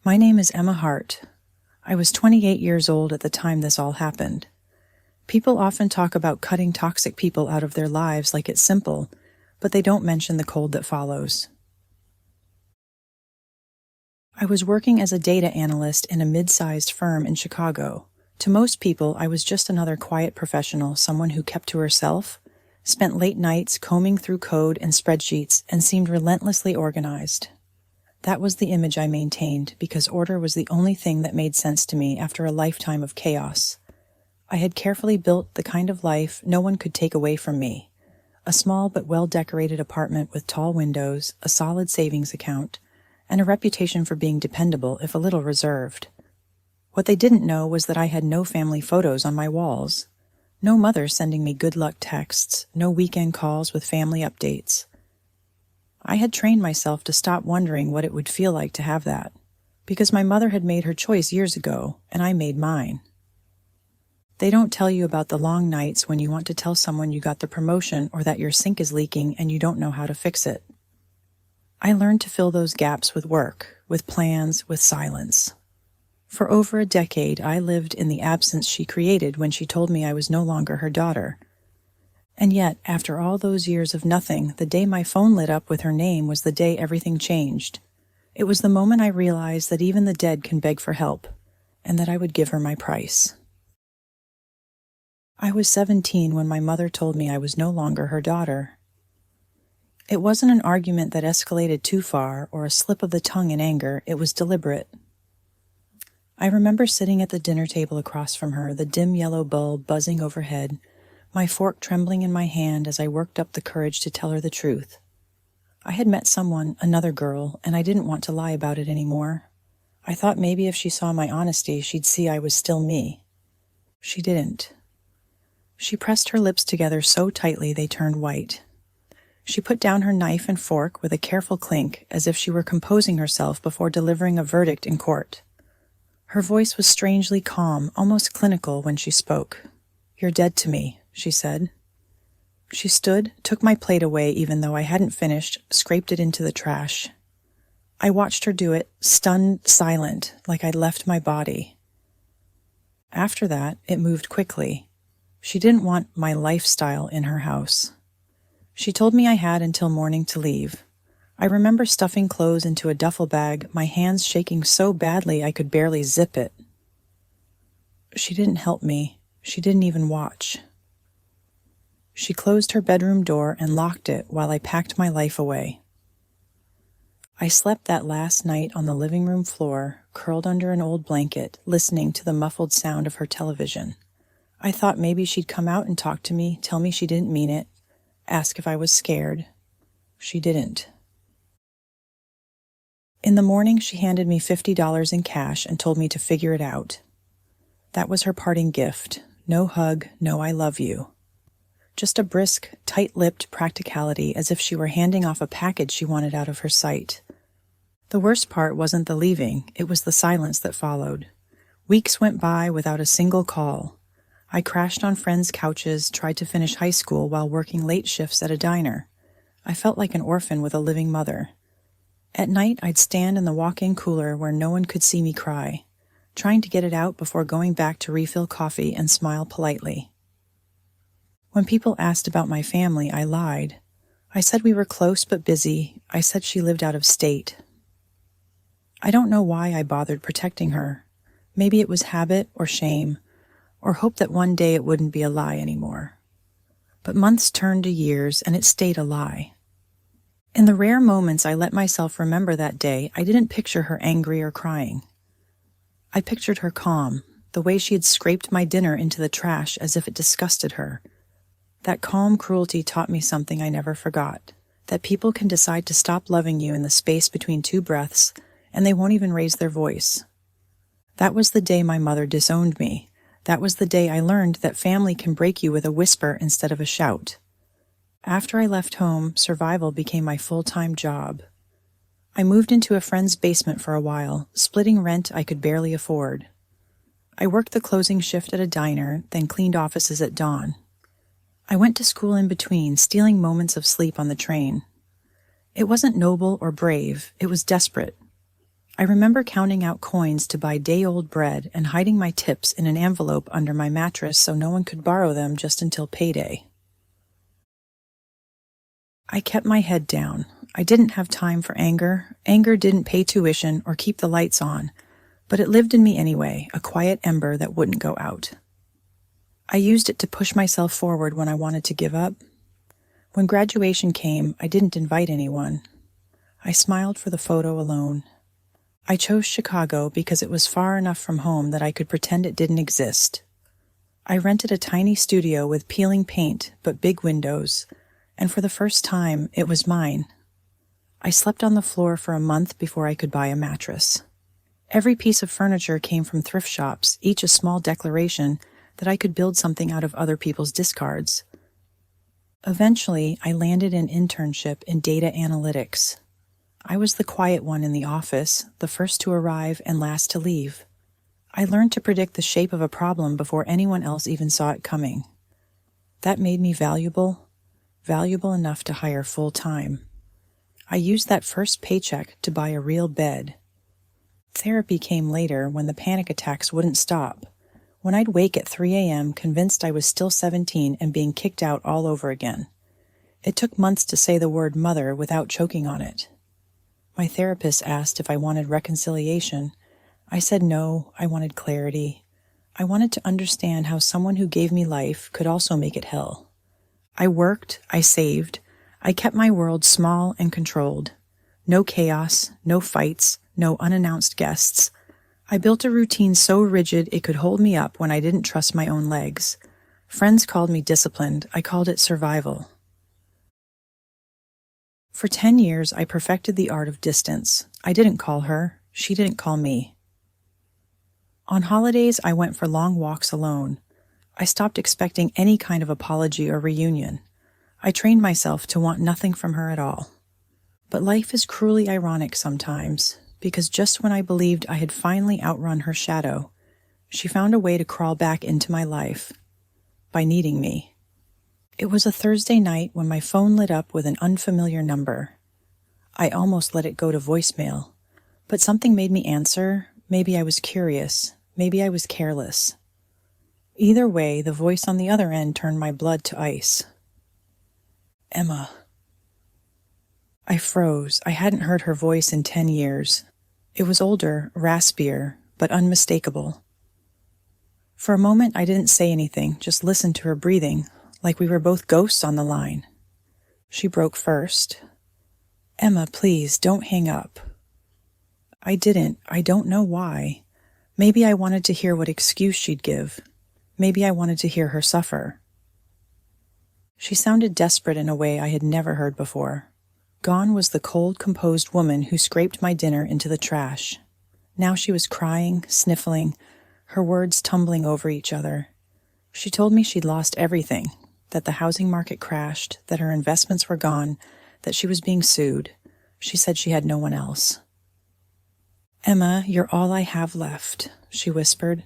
My name is Emma Hart. I was 28 years old at the time this all happened. People often talk about cutting toxic people out of their lives like it's simple, but they don't mention the cold that follows. I was working as a data analyst in a mid-sized firm in Chicago. To most people, I was just another quiet professional, someone who kept to herself, spent late nights combing through code and spreadsheets, and seemed relentlessly organized. That was the image I maintained, because order was the only thing that made sense to me after a lifetime of chaos. I had carefully built the kind of life no one could take away from me. A small but well-decorated apartment with tall windows, a solid savings account, and a reputation for being dependable if a little reserved. What they didn't know was that I had no family photos on my walls. No mother sending me good luck texts, no weekend calls with family updates. I had trained myself to stop wondering what it would feel like to have that, because my mother had made her choice years ago, and I made mine. They don't tell you about the long nights when you want to tell someone you got the promotion or that your sink is leaking and you don't know how to fix it. I learned to fill those gaps with work, with plans, with silence. For over a decade, I lived in the absence she created when she told me I was no longer her daughter. And yet, after all those years of nothing, the day my phone lit up with her name was the day everything changed. It was the moment I realized that even the dead can beg for help, and that I would give her my price. I was 17 when my mother told me I was no longer her daughter. It wasn't an argument that escalated too far or a slip of the tongue in anger. It was deliberate. I remember sitting at the dinner table across from her, the dim yellow bulb buzzing overhead, my fork trembling in my hand as I worked up the courage to tell her the truth. I had met someone, another girl, and I didn't want to lie about it anymore. I thought maybe if she saw my honesty, she'd see I was still me. She didn't. She pressed her lips together so tightly they turned white. She put down her knife and fork with a careful clink, as if she were composing herself before delivering a verdict in court. Her voice was strangely calm, almost clinical when she spoke. "You're dead to me," she said. She stood, took my plate away even though I hadn't finished, scraped it into the trash. I watched her do it, stunned, silent, like I'd left my body. After that, it moved quickly. She didn't want my lifestyle in her house. She told me I had until morning to leave. I remember stuffing clothes into a duffel bag, my hands shaking so badly I could barely zip it. She didn't help me. She didn't even watch. She closed her bedroom door and locked it while I packed my life away. I slept that last night on the living room floor, curled under an old blanket, listening to the muffled sound of her television. I thought maybe she'd come out and talk to me, tell me she didn't mean it, ask if I was scared. She didn't. In the morning, she handed me $50 in cash and told me to figure it out. That was her parting gift. No hug, no I love you. Just a brisk, tight-lipped practicality, as if she were handing off a package she wanted out of her sight. The worst part wasn't the leaving, it was the silence that followed. Weeks went by without a single call. I crashed on friends' couches, tried to finish high school while working late shifts at a diner. I felt like an orphan with a living mother. At night, I'd stand in the walk-in cooler where no one could see me cry, trying to get it out before going back to refill coffee and smile politely. When people asked about my family, I lied. I said we were close but busy. I said she lived out of state. I don't know why I bothered protecting her. Maybe it was habit or shame, or hope that one day it wouldn't be a lie anymore. But months turned to years, and it stayed a lie. In the rare moments I let myself remember that day, I didn't picture her angry or crying. I pictured her calm, the way she had scraped my dinner into the trash as if it disgusted her. That calm cruelty taught me something I never forgot, that people can decide to stop loving you in the space between two breaths, and they won't even raise their voice. That was the day my mother disowned me. That was the day I learned that family can break you with a whisper instead of a shout. After I left home, survival became my full-time job. I moved into a friend's basement for a while, splitting rent I could barely afford. I worked the closing shift at a diner, then cleaned offices at dawn. I went to school in between, stealing moments of sleep on the train. It wasn't noble or brave, it was desperate. I remember counting out coins to buy day-old bread and hiding my tips in an envelope under my mattress so no one could borrow them just until payday. I kept my head down. I didn't have time for anger. Anger didn't pay tuition or keep the lights on, but it lived in me anyway, a quiet ember that wouldn't go out. I used it to push myself forward when I wanted to give up. When graduation came, I didn't invite anyone. I smiled for the photo alone. I chose Chicago because it was far enough from home that I could pretend it didn't exist. I rented a tiny studio with peeling paint but big windows, and for the first time, it was mine. I slept on the floor for a month before I could buy a mattress. Every piece of furniture came from thrift shops, each a small declaration that I could build something out of other people's discards. Eventually, I landed an internship in data analytics. I was the quiet one in the office, the first to arrive and last to leave. I learned to predict the shape of a problem before anyone else even saw it coming. That made me valuable enough to hire full-time. I used that first paycheck to buy a real bed. Therapy came later when the panic attacks wouldn't stop, when I'd wake at 3 a.m. convinced I was still 17 and being kicked out all over again. It took months to say the word mother without choking on it. My therapist asked if I wanted reconciliation. I said no, I wanted clarity. I wanted to understand how someone who gave me life could also make it hell. I worked, I saved, I kept my world small and controlled. No chaos, no fights, no unannounced guests. I built a routine so rigid it could hold me up when I didn't trust my own legs. Friends called me disciplined. I called it survival. For 10 years, I perfected the art of distance. I didn't call her. She didn't call me. On holidays, I went for long walks alone. I stopped expecting any kind of apology or reunion. I trained myself to want nothing from her at all. But life is cruelly ironic sometimes, because just when I believed I had finally outrun her shadow, she found a way to crawl back into my life by needing me. It was a Thursday night when my phone lit up with an unfamiliar number. I almost let it go to voicemail, but something made me answer. Maybe I was curious. Maybe I was careless. Either way, the voice on the other end turned my blood to ice. Emma. I froze. I hadn't heard her voice in 10 years. It was older, raspier, but unmistakable. For a moment, I didn't say anything, just listened to her breathing, like we were both ghosts on the line. She broke first. Emma, please, don't hang up. I didn't. I don't know why. Maybe I wanted to hear what excuse she'd give. Maybe I wanted to hear her suffer. She sounded desperate in a way I had never heard before. Gone was the cold, composed woman who scraped my dinner into the trash. Now she was crying, sniffling, her words tumbling over each other. She told me she'd lost everything, that the housing market crashed, that her investments were gone, that she was being sued. She said she had no one else. Emma, you're all I have left, she whispered.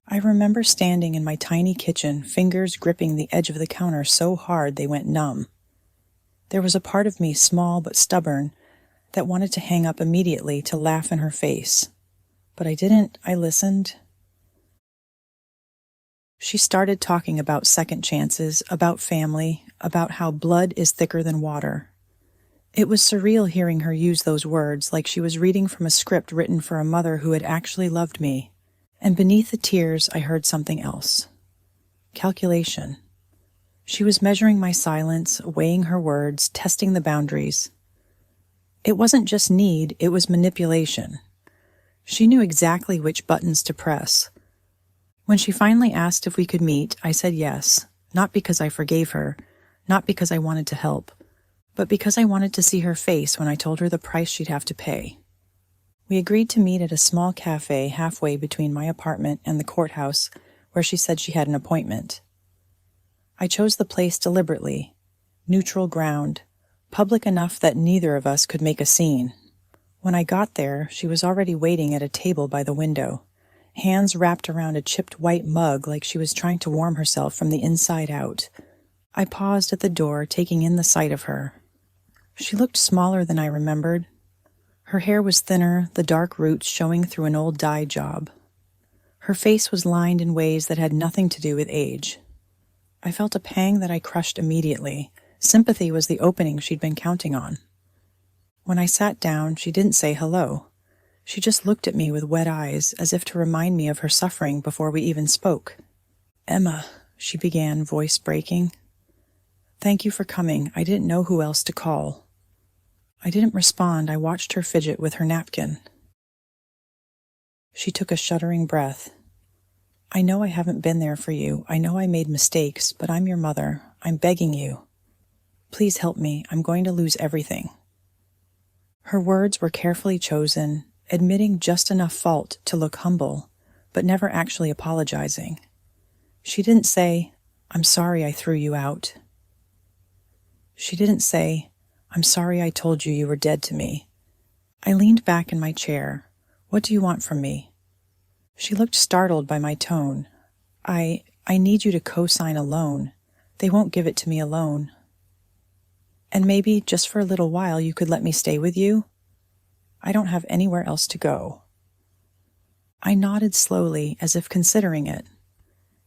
I remember standing in my tiny kitchen, fingers gripping the edge of the counter so hard they went numb. There was a part of me, small but stubborn, that wanted to hang up immediately to laugh in her face. But I didn't. I listened. She started talking about second chances, about family, about how blood is thicker than water. It was surreal hearing her use those words, like she was reading from a script written for a mother who had actually loved me. And beneath the tears, I heard something else. Calculation. She was measuring my silence, weighing her words, testing the boundaries. It wasn't just need, it was manipulation. She knew exactly which buttons to press. When she finally asked if we could meet, I said yes, not because I forgave her, not because I wanted to help, but because I wanted to see her face when I told her the price she'd have to pay. We agreed to meet at a small cafe halfway between my apartment and the courthouse, where she said she had an appointment. I chose the place deliberately, neutral ground, public enough that neither of us could make a scene. When I got there, she was already waiting at a table by the window, hands wrapped around a chipped white mug like she was trying to warm herself from the inside out. I paused at the door, taking in the sight of her. She looked smaller than I remembered. Her hair was thinner, the dark roots showing through an old dye job. Her face was lined in ways that had nothing to do with age. I felt a pang that I crushed immediately. Sympathy was the opening she'd been counting on. When I sat down, she didn't say hello. She just looked at me with wet eyes, as if to remind me of her suffering before we even spoke. "Emma," she began, voice breaking. "Thank you for coming. I didn't know who else to call." I didn't respond. I watched her fidget with her napkin. She took a shuddering breath. "I know I haven't been there for you. I know I made mistakes, but I'm your mother. I'm begging you. Please help me. I'm going to lose everything." Her words were carefully chosen, admitting just enough fault to look humble, but never actually apologizing. She didn't say, "I'm sorry I threw you out." She didn't say, "I'm sorry I told you you were dead to me." I leaned back in my chair. "What do you want from me?" She looked startled by my tone. I need you to co-sign a loan. They won't give it to me alone." "And maybe, just for a little while, you could let me stay with you? I don't have anywhere else to go." I nodded slowly, as if considering it.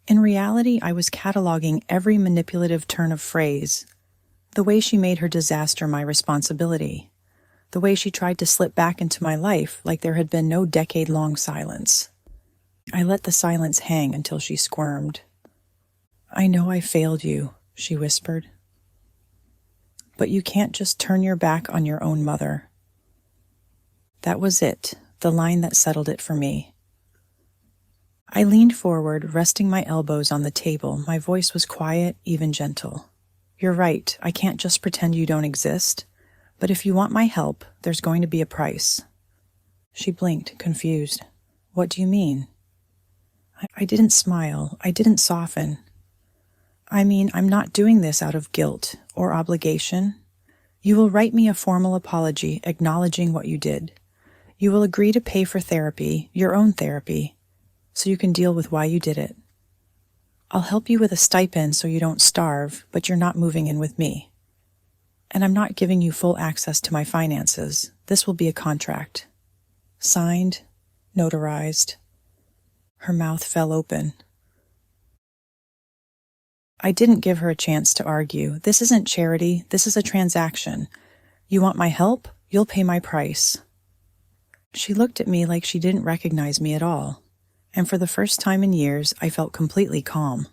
In reality, I was cataloging every manipulative turn of phrase. The way she made her disaster my responsibility. The way she tried to slip back into my life like there had been no decade-long silence. I let the silence hang until she squirmed. "I know I failed you," she whispered. "But you can't just turn your back on your own mother." That was it, the line that settled it for me. I leaned forward, resting my elbows on the table. My voice was quiet, even gentle. "You're right, I can't just pretend you don't exist. But if you want my help, there's going to be a price." She blinked, confused. "What do you mean?" I didn't smile. I didn't soften. "I mean, I'm not doing this out of guilt or obligation. You will write me a formal apology acknowledging what you did. You will agree to pay for therapy, your own therapy, so you can deal with why you did it. I'll help you with a stipend so you don't starve, but you're not moving in with me. And I'm not giving you full access to my finances. This will be a contract. Signed, notarized." Her mouth fell open. I didn't give her a chance to argue. "This isn't charity. This is a transaction. You want my help? You'll pay my price." She looked at me like she didn't recognize me at all, and for the first time in years, I felt completely calm.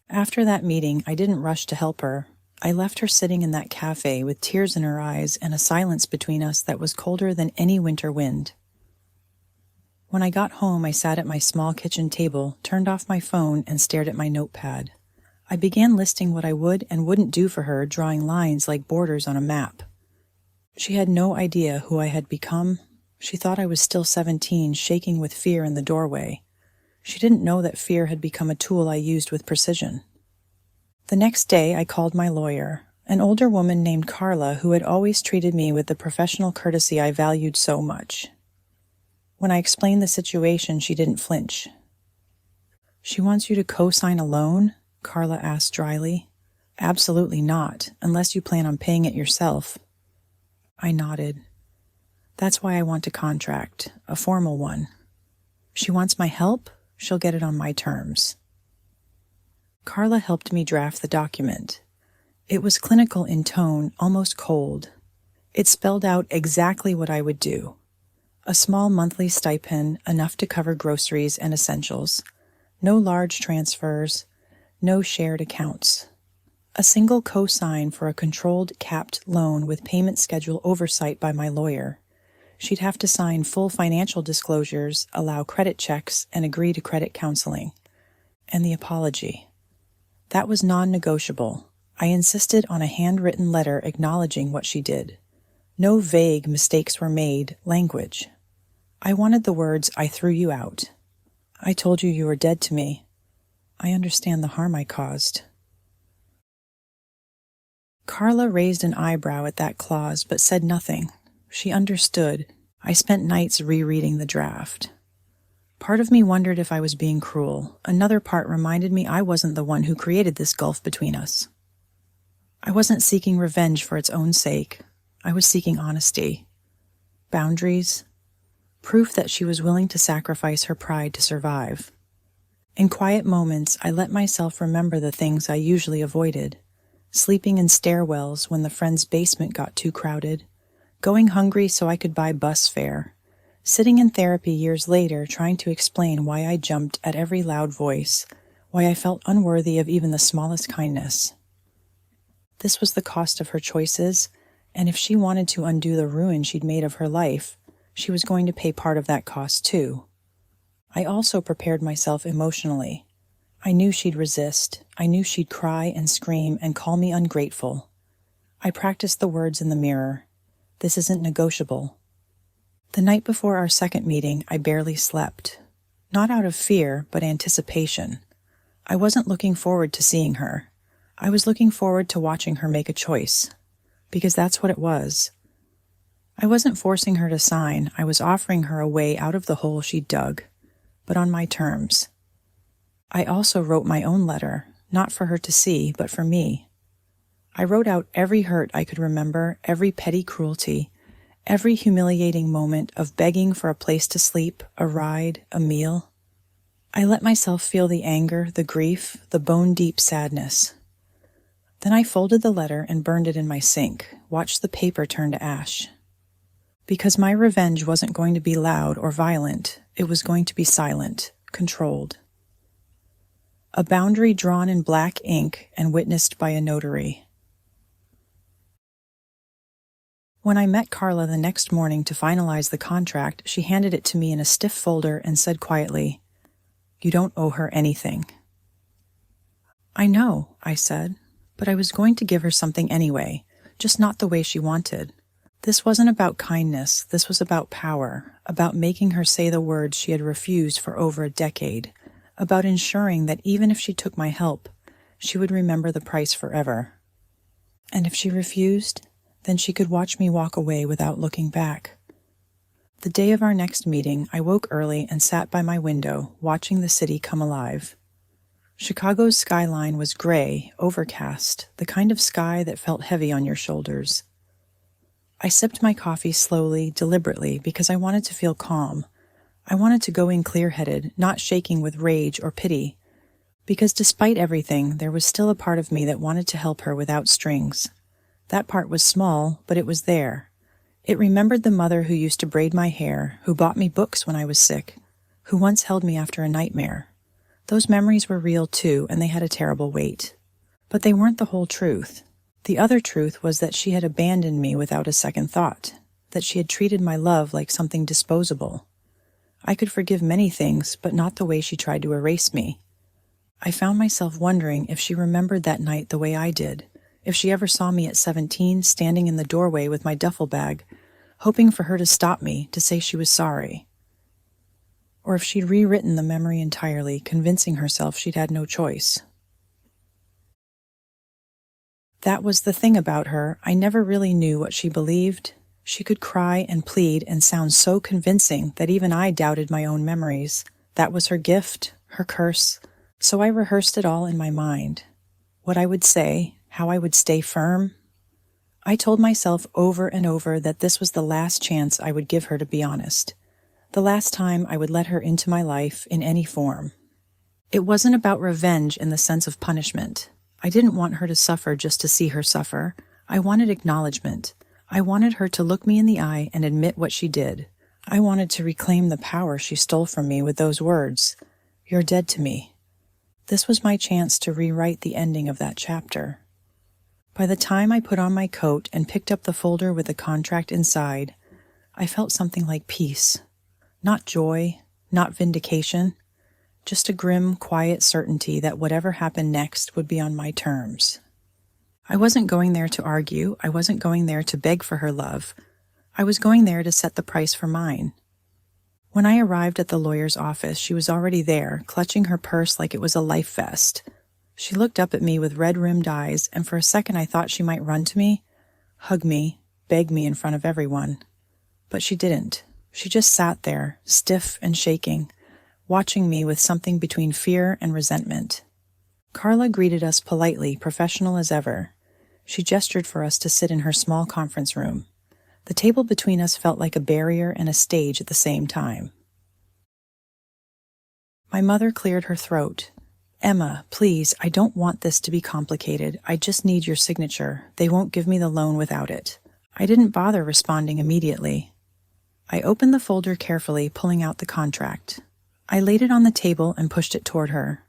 After that meeting, I didn't rush to help her. I left her sitting in that cafe with tears in her eyes and a silence between us that was colder than any winter wind. When I got home, I sat at my small kitchen table, turned off my phone, and stared at my notepad. I began listing what I would and wouldn't do for her, drawing lines like borders on a map. She had no idea who I had become. She thought I was still 17, shaking with fear in the doorway. She didn't know that fear had become a tool I used with precision. The next day, I called my lawyer, an older woman named Carla who had always treated me with the professional courtesy I valued so much. When I explained the situation, she didn't flinch. "She wants you to co-sign a loan?" Carla asked dryly. "Absolutely not, unless you plan on paying it yourself." I nodded. "That's why I want a contract, a formal one. She wants my help? She'll get it on my terms." Carla helped me draft the document. It was clinical in tone, almost cold. It spelled out exactly what I would do. A small monthly stipend, enough to cover groceries and essentials. No large transfers. No shared accounts. A single co-sign for a controlled, capped loan with payment schedule oversight by my lawyer. She'd have to sign full financial disclosures, allow credit checks, and agree to credit counseling. And the apology. That was non-negotiable. I insisted on a handwritten letter acknowledging what she did. No vague mistakes were made language. I wanted the words, "I threw you out. I told you you were dead to me. I understand the harm I caused." Carla raised an eyebrow at that clause, but said nothing. She understood. I spent nights rereading the draft. Part of me wondered if I was being cruel. Another part reminded me I wasn't the one who created this gulf between us. I wasn't seeking revenge for its own sake. I was seeking honesty. boundaries, proof that she was willing to sacrifice her pride to survive. In quiet moments, I let myself remember the things I usually avoided: sleeping in stairwells when the friend's basement got too crowded, going hungry so I could buy bus fare, sitting in therapy years later trying to explain why I jumped at every loud voice, why I felt unworthy of even the smallest kindness. This was the cost of her choices, and if she wanted to undo the ruin she'd made of her life, she was going to pay part of that cost too. I also prepared myself emotionally. I knew she'd resist. I knew she'd cry and scream and call me ungrateful. I practiced the words in the mirror. This isn't negotiable. The night before our second meeting, I barely slept. Not out of fear, but anticipation. I wasn't looking forward to seeing her. I was looking forward to watching her make a choice. Because that's what it was. I wasn't forcing her to sign. I was offering her a way out of the hole she'd dug, but on my terms. I also wrote my own letter, not for her to see, but for me. I wrote out every hurt I could remember, every petty cruelty, every humiliating moment of begging for a place to sleep, a ride, a meal. I let myself feel the anger, the grief, the bone-deep sadness. Then I folded the letter and burned it in my sink, watched the paper turn to ash. Because my revenge wasn't going to be loud or violent, it was going to be silent, controlled. A boundary drawn in black ink and witnessed by a notary. When I met Carla the next morning to finalize the contract, she handed it to me in a stiff folder and said quietly, "You don't owe her anything." "I know," I said, but I was going to give her something anyway, just not the way she wanted. This wasn't about kindness, this was about power, about making her say the words she had refused for over a decade, about ensuring that even if she took my help, she would remember the price forever. And if she refused, then she could watch me walk away without looking back. The day of our next meeting, I woke early and sat by my window, watching the city come alive. Chicago's skyline was gray, overcast, the kind of sky that felt heavy on your shoulders. I sipped my coffee slowly, deliberately, because I wanted to feel calm. I wanted to go in clear-headed, not shaking with rage or pity. Because despite everything, there was still a part of me that wanted to help her without strings. That part was small, but it was there. It remembered the mother who used to braid my hair, who bought me books when I was sick, who once held me after a nightmare. Those memories were real too, and they had a terrible weight. But they weren't the whole truth. The other truth was that she had abandoned me without a second thought, that she had treated my love like something disposable. I could forgive many things, but not the way she tried to erase me. I found myself wondering if she remembered that night the way I did, if she ever saw me at 17 standing in the doorway with my duffel bag, hoping for her to stop me, to say she was sorry. Or if she'd rewritten the memory entirely, convincing herself she'd had no choice. That was the thing about her. I never really knew what she believed. She could cry and plead and sound so convincing that even I doubted my own memories. That was her gift, her curse. So I rehearsed it all in my mind. What I would say, how I would stay firm. I told myself over and over that this was the last chance I would give her to be honest. The last time I would let her into my life in any form. It wasn't about revenge in the sense of punishment. I didn't want her to suffer just to see her suffer. I wanted acknowledgement. I wanted her to look me in the eye and admit what she did. I wanted to reclaim the power she stole from me with those words, "You're dead to me." This was my chance to rewrite the ending of that chapter. By the time I put on my coat and picked up the folder with the contract inside, I felt something like peace. Not joy, not vindication. Just a grim, quiet certainty that whatever happened next would be on my terms. I wasn't going there to argue. I wasn't going there to beg for her love. I was going there to set the price for mine. When I arrived at the lawyer's office, she was already there, clutching her purse like it was a life vest. She looked up at me with red-rimmed eyes, and for a second I thought she might run to me, hug me, beg me in front of everyone. But she didn't. She just sat there, stiff and shaking, watching me with something between fear and resentment. Carla greeted us politely, professional as ever. She gestured for us to sit in her small conference room. The table between us felt like a barrier and a stage at the same time. My mother cleared her throat. "Emma, please, I don't want this to be complicated. I just need your signature. They won't give me the loan without it." I didn't bother responding immediately. I opened the folder carefully, pulling out the contract. I laid it on the table and pushed it toward her.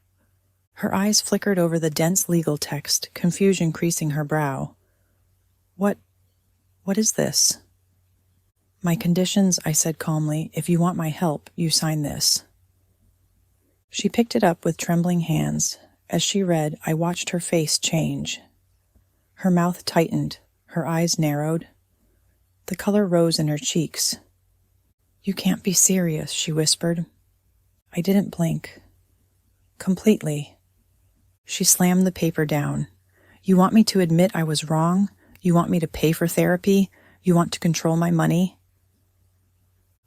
Her eyes flickered over the dense legal text, confusion creasing her brow. What is this?" "My conditions," I said calmly. "If you want my help, you sign this." She picked it up with trembling hands. As she read, I watched her face change. Her mouth tightened, her eyes narrowed. The color rose in her cheeks. "You can't be serious," she whispered. I didn't blink. Completely. She slammed the paper down. "You want me to admit I was wrong? You want me to pay for therapy? You want to control my money?"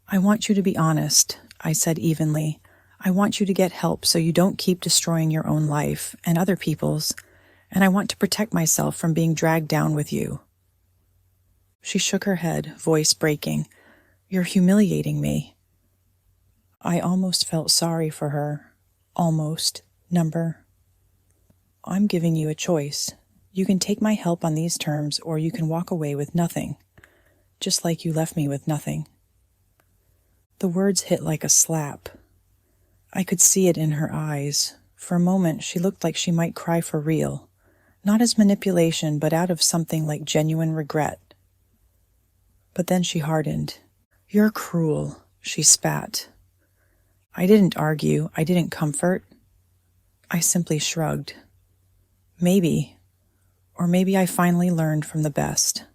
"I want you to be honest," I said evenly. "I want you to get help so you don't keep destroying your own life and other people's, and I want to protect myself from being dragged down with you." She shook her head, voice breaking. "You're humiliating me." I almost felt sorry for her. Almost. "I'm giving you a choice. You can take my help on these terms, or you can walk away with nothing. Just like you left me with nothing." The words hit like a slap. I could see it in her eyes. For a moment, she looked like she might cry for real. Not as manipulation, but out of something like genuine regret. But then she hardened. "You're cruel," she spat. I didn't argue. I didn't comfort. I simply shrugged. Maybe. Or maybe I finally learned from the best.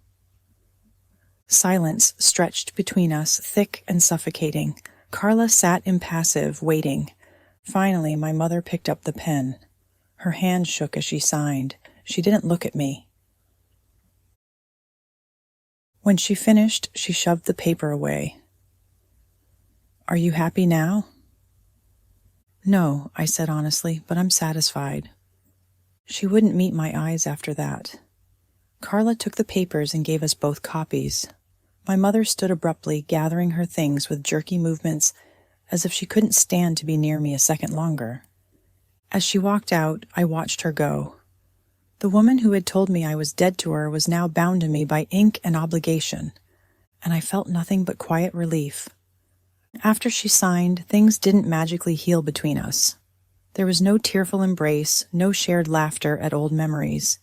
Silence stretched between us, thick and suffocating. Carla sat impassive, waiting. Finally, my mother picked up the pen. Her hand shook as she signed. She didn't look at me. When she finished, she shoved the paper away. "Are you happy now?" "No," I said honestly, "but I'm satisfied." She wouldn't meet my eyes after that. Carla took the papers and gave us both copies. My mother stood abruptly, gathering her things with jerky movements, as if she couldn't stand to be near me a second longer. As she walked out, I watched her go. The woman who had told me I was dead to her was now bound to me by ink and obligation, and I felt nothing but quiet relief. After she signed, things didn't magically heal between us. There was no tearful embrace, no shared laughter at old memories.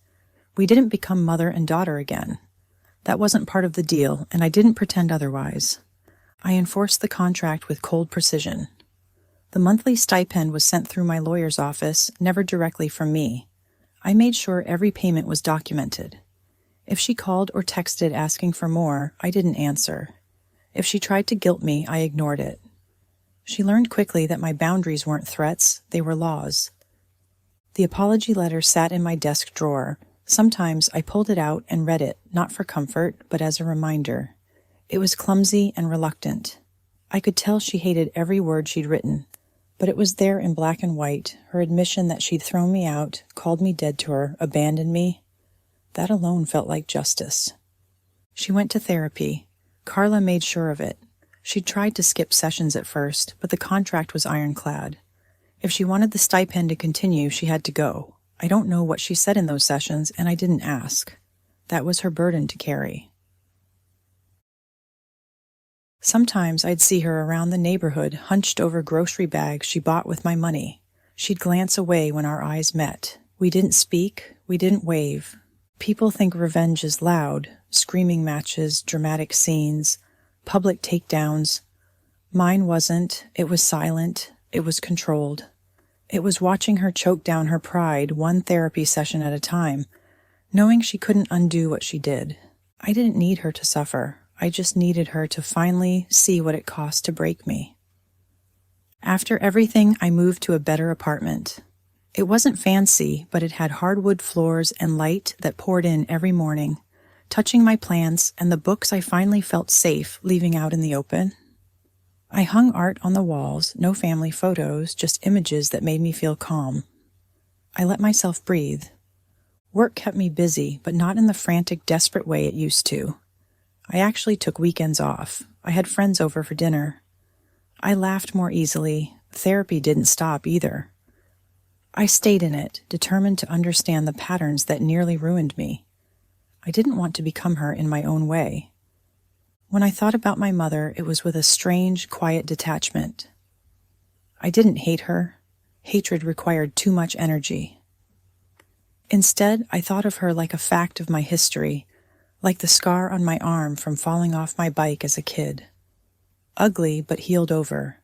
We didn't become mother and daughter again. That wasn't part of the deal, and I didn't pretend otherwise. I enforced the contract with cold precision. The monthly stipend was sent through my lawyer's office, never directly from me. I made sure every payment was documented. If she called or texted asking for more, I didn't answer. If she tried to guilt me, I ignored it. She learned quickly that my boundaries weren't threats, they were laws. The apology letter sat in my desk drawer. Sometimes I pulled it out and read it, not for comfort, but as a reminder. It was clumsy and reluctant. I could tell she hated every word she'd written, but it was there in black and white, her admission that she'd thrown me out, called me dead to her, abandoned me. That alone felt like justice. She went to therapy. Carla made sure of it. She'd tried to skip sessions at first, but the contract was ironclad. If she wanted the stipend to continue, she had to go. I don't know what she said in those sessions, and I didn't ask. That was her burden to carry. Sometimes I'd see her around the neighborhood, hunched over grocery bags she bought with my money. She'd glance away when our eyes met. We didn't speak, we didn't wave. People think revenge is loud, screaming matches, dramatic scenes, public takedowns. Mine wasn't. It was silent. It was controlled. It was watching her choke down her pride, one therapy session at a time, knowing she couldn't undo what she did. I didn't need her to suffer. I just needed her to finally see what it cost to break me. After everything, I moved to a better apartment. It wasn't fancy, but it had hardwood floors and light that poured in every morning, touching my plants and the books I finally felt safe leaving out in the open. I hung art on the walls, no family photos, just images that made me feel calm. I let myself breathe. Work kept me busy, but not in the frantic, desperate way it used to. I actually took weekends off. I had friends over for dinner. I laughed more easily. Therapy didn't stop either. I stayed in it, determined to understand the patterns that nearly ruined me. I didn't want to become her in my own way. When I thought about my mother, it was with a strange, quiet detachment. I didn't hate her. Hatred required too much energy. Instead, I thought of her like a fact of my history, like the scar on my arm from falling off my bike as a kid. Ugly, but healed over.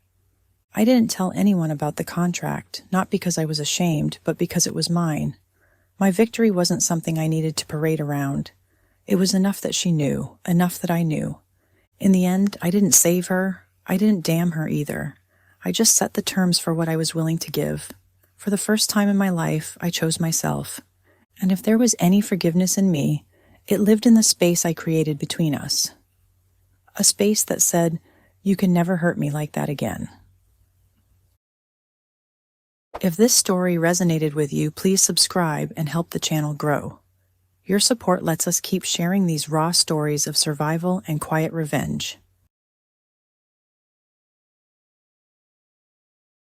I didn't tell anyone about the contract, not because I was ashamed, but because it was mine. My victory wasn't something I needed to parade around. It was enough that she knew, enough that I knew. In the end, I didn't save her. I didn't damn her either. I just set the terms for what I was willing to give. For the first time in my life, I chose myself. And if there was any forgiveness in me, it lived in the space I created between us. A space that said, "You can never hurt me like that again." If this story resonated with you, please subscribe and help the channel grow. Your support lets us keep sharing these raw stories of survival and quiet revenge.